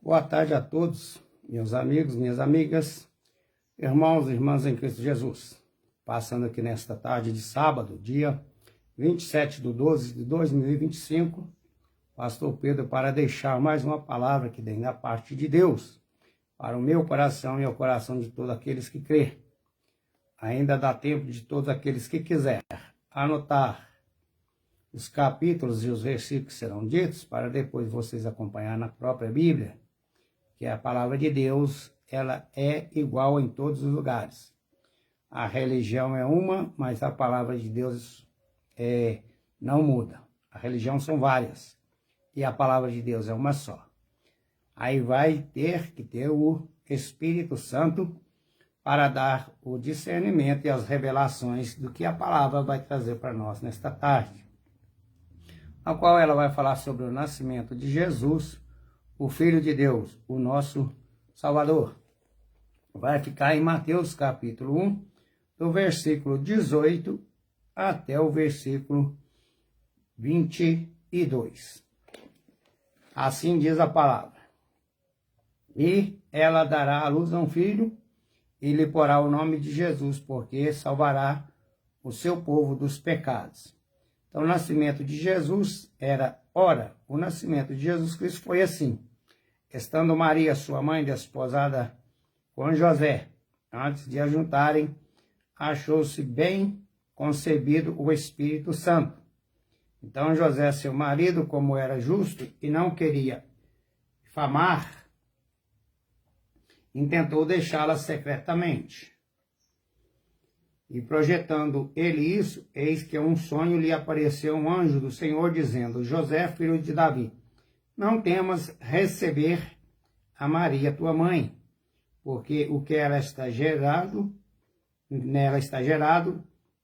Boa tarde a todos, meus amigos, minhas amigas, irmãos e irmãs em Cristo Jesus. Passando aqui nesta tarde de sábado, dia 27/12/2025, Pastor Pedro para deixar mais uma palavra que vem da parte de Deus, para o meu coração e o coração de todos aqueles que crê. Ainda dá tempo de todos aqueles que quiser anotar os capítulos e os versículos que serão ditos, para depois vocês acompanhar na própria Bíblia, que a palavra de Deus, ela é igual em todos os lugares. A religião é uma, mas a palavra de Deus não muda. A religião são várias, e a palavra de Deus é uma só. Aí vai ter que ter o Espírito Santo para dar o discernimento e as revelações do que a palavra vai trazer para nós nesta tarde, a qual ela vai falar sobre o nascimento de Jesus, o Filho de Deus, o nosso Salvador. Vai ficar em Mateus capítulo 1, do versículo 18 até o versículo 22. Assim diz a palavra. E ela dará à luz a um filho, e lhe porá o nome de Jesus, porque salvará o seu povo dos pecados. Então, o nascimento de Jesus o nascimento de Jesus Cristo foi assim. Estando Maria, sua mãe, desposada com José, antes de a juntarem, achou-se bem concebido o Espírito Santo. Então, José, seu marido, como era justo e não queria difamar, intentou deixá-la secretamente. E projetando ele isso, eis que um sonho lhe apareceu um anjo do Senhor, dizendo: José, filho de Davi, não temas receber a Maria, tua mãe, porque o que nela está gerado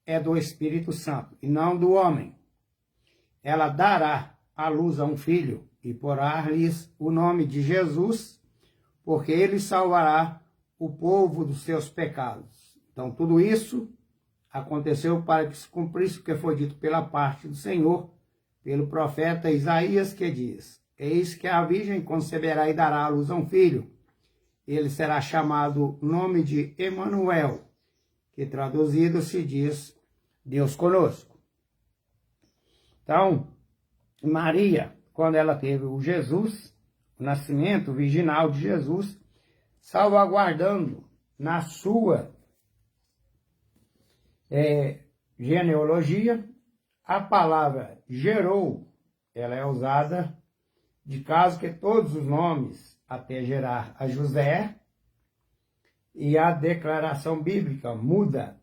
é do Espírito Santo, e não do homem. Ela dará à luz a um filho, e porá-lhes o nome de Jesus, porque ele salvará o povo dos seus pecados. Então, tudo isso aconteceu para que se cumprisse o que foi dito pela parte do Senhor, pelo profeta Isaías, que diz: Eis que a virgem conceberá e dará à luz a um filho. Ele será chamado nome de Emanuel, que traduzido se diz Deus conosco. Então, Maria, quando ela teve o Jesus, o nascimento virginal de Jesus, salvaguardando na sua genealogia, a palavra gerou, ela é usada de caso que todos os nomes até gerar a José, e a declaração bíblica muda.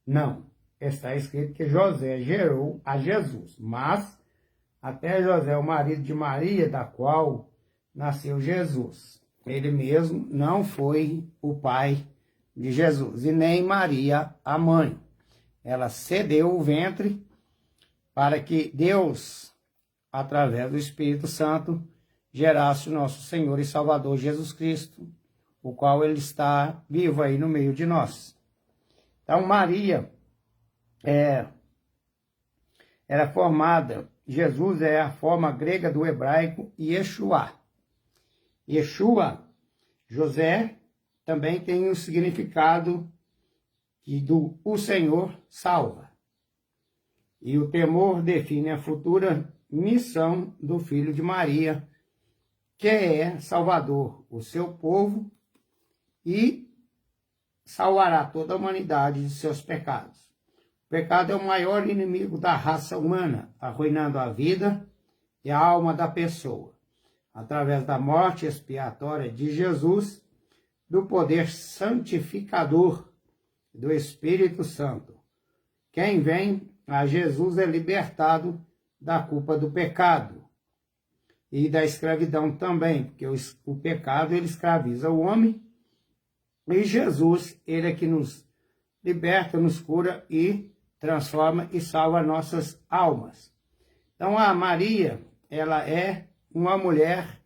Não, está escrito que José gerou a Jesus, mas até José, o marido de Maria, da qual nasceu Jesus, ele mesmo não foi o pai de Jesus, e nem Maria, a mãe. Ela cedeu o ventre para que Deus, através do Espírito Santo, gerasse o nosso Senhor e Salvador Jesus Cristo, o qual ele está vivo aí no meio de nós. Então, Maria era formada, Jesus é a forma grega do hebraico Yeshua. Yeshua, José, também tem o significado do o Senhor salva. E o temor define a futura missão do filho de Maria, que é Salvador, o seu povo, e salvará toda a humanidade de seus pecados. O pecado é o maior inimigo da raça humana, arruinando a vida e a alma da pessoa. Através da morte expiatória de Jesus, do poder santificador do Espírito Santo. Quem vem a Jesus é libertado da culpa do pecado e da escravidão também, porque o pecado ele escraviza o homem, e Jesus, ele é que nos liberta, nos cura e transforma e salva nossas almas. Então a Maria, ela é uma mulher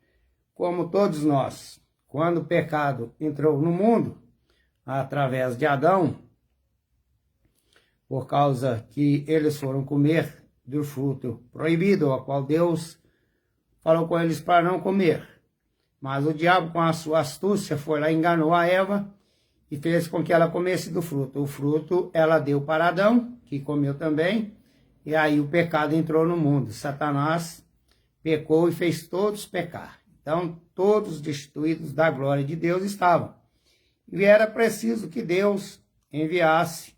como todos nós. Quando o pecado entrou no mundo, através de Adão, por causa que eles foram comer do fruto proibido, ao qual Deus falou com eles para não comer. Mas o diabo, com a sua astúcia, foi lá, enganou a Eva e fez com que ela comesse do fruto. O fruto ela deu para Adão, que comeu também, e aí o pecado entrou no mundo. Satanás pecou e fez todos pecar. Então, todos destituídos da glória de Deus estavam. E era preciso que Deus enviasse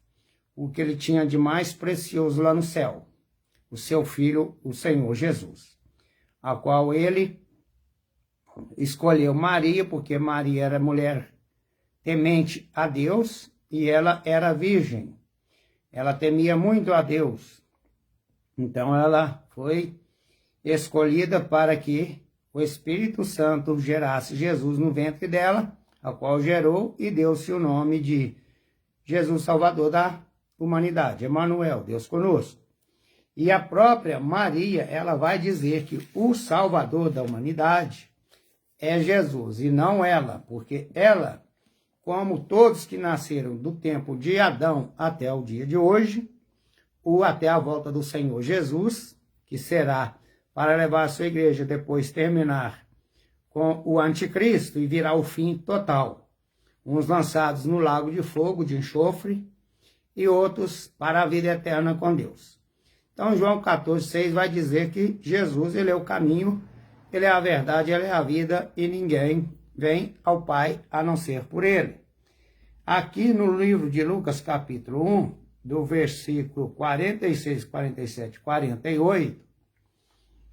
o que ele tinha de mais precioso lá no céu, o seu Filho, o Senhor Jesus, a qual ele escolheu Maria, porque Maria era mulher temente a Deus e ela era virgem. Ela temia muito a Deus. Então ela foi escolhida para que o Espírito Santo gerasse Jesus no ventre dela, a qual gerou e deu-se o nome de Jesus Salvador da humanidade, Emanuel, Deus conosco. E a própria Maria, ela vai dizer que o Salvador da humanidade é Jesus e não ela, porque ela, como todos que nasceram do tempo de Adão até o dia de hoje, ou até a volta do Senhor Jesus, que será para levar a sua igreja depois terminar com o anticristo e virar o fim total. Uns lançados no lago de fogo, de enxofre, e outros para a vida eterna com Deus. Então, João 14,6 vai dizer que Jesus, ele é o caminho, ele é a verdade, ele é a vida, e ninguém vem ao Pai a não ser por ele. Aqui no livro de Lucas, capítulo 1, do versículo 46, 47, 48,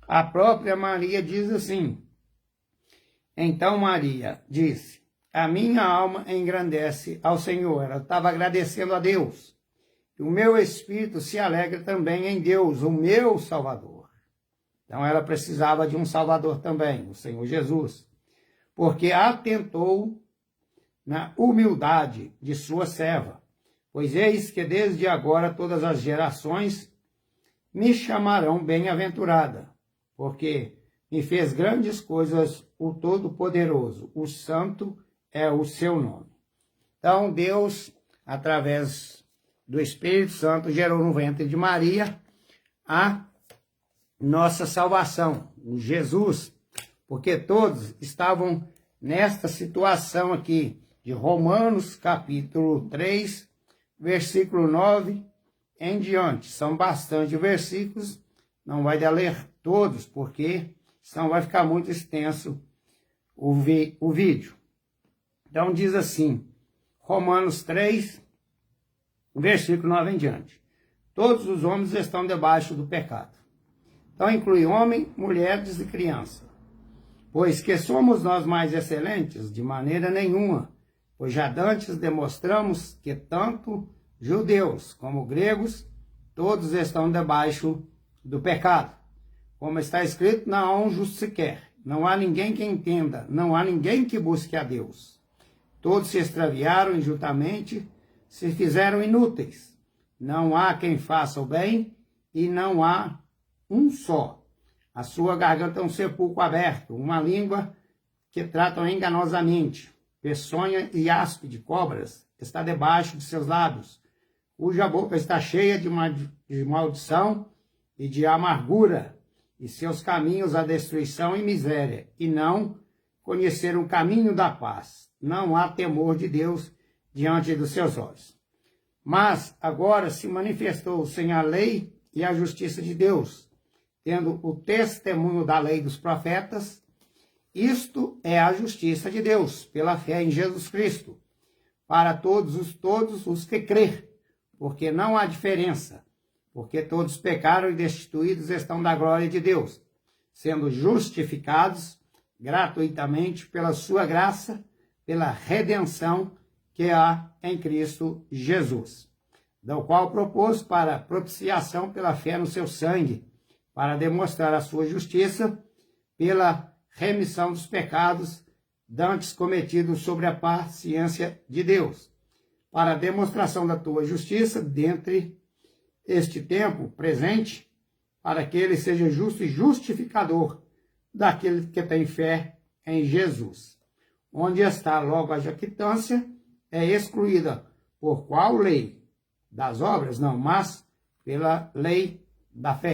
a própria Maria diz assim: então Maria disse, a minha alma engrandece ao Senhor. Ela estava agradecendo a Deus. E o meu espírito se alegra também em Deus, o meu Salvador. Então ela precisava de um Salvador também, o Senhor Jesus. Porque atentou na humildade de sua serva. Pois eis que desde agora todas as gerações me chamarão bem-aventurada, porque me fez grandes coisas o Todo-Poderoso, o Santo é o seu nome. Então Deus, através do Espírito Santo, gerou no ventre de Maria a nossa salvação, o Jesus, porque todos estavam nesta situação aqui, de Romanos capítulo 3, versículo 9 em diante. São bastante versículos, não vai dar ler todos, porque senão vai ficar muito extenso o vídeo. Então diz assim, Romanos 3, versículo 9 em diante. Todos os homens estão debaixo do pecado. Então inclui homem, mulheres e criança. Pois que somos nós mais excelentes? De maneira nenhuma. Pois já dantes demonstramos que tanto judeus como gregos, todos estão debaixo do pecado. Como está escrito, não há um justo sequer. Não há ninguém que entenda, não há ninguém que busque a Deus. Todos se extraviaram injustamente, se fizeram inúteis. Não há quem faça o bem e não há um só. A sua garganta é um sepulcro aberto, uma língua que tratam enganosamente. Peçonha e aspe de cobras está debaixo de seus lábios, cuja boca está cheia de maldição e de amargura, e seus caminhos a destruição e miséria, e não conheceram o caminho da paz. Não há temor de Deus diante dos seus olhos. Mas agora se manifestou sem a lei e a justiça de Deus, tendo o testemunho da lei dos profetas. Isto é a justiça de Deus, pela fé em Jesus Cristo, para todos os que crêem, porque não há diferença, porque todos pecaram e destituídos estão da glória de Deus, sendo justificados gratuitamente pela sua graça, pela redenção que há em Cristo Jesus, do qual propôs para propiciação pela fé no seu sangue, para demonstrar a sua justiça, pela remissão dos pecados dantes cometidos sobre a paciência de Deus, para a demonstração da tua justiça dentre este tempo presente, para que ele seja justo e justificador daquele que tem fé em Jesus. Onde está logo a jactância, é excluída por qual lei? Das obras? Não, mas pela lei da fé.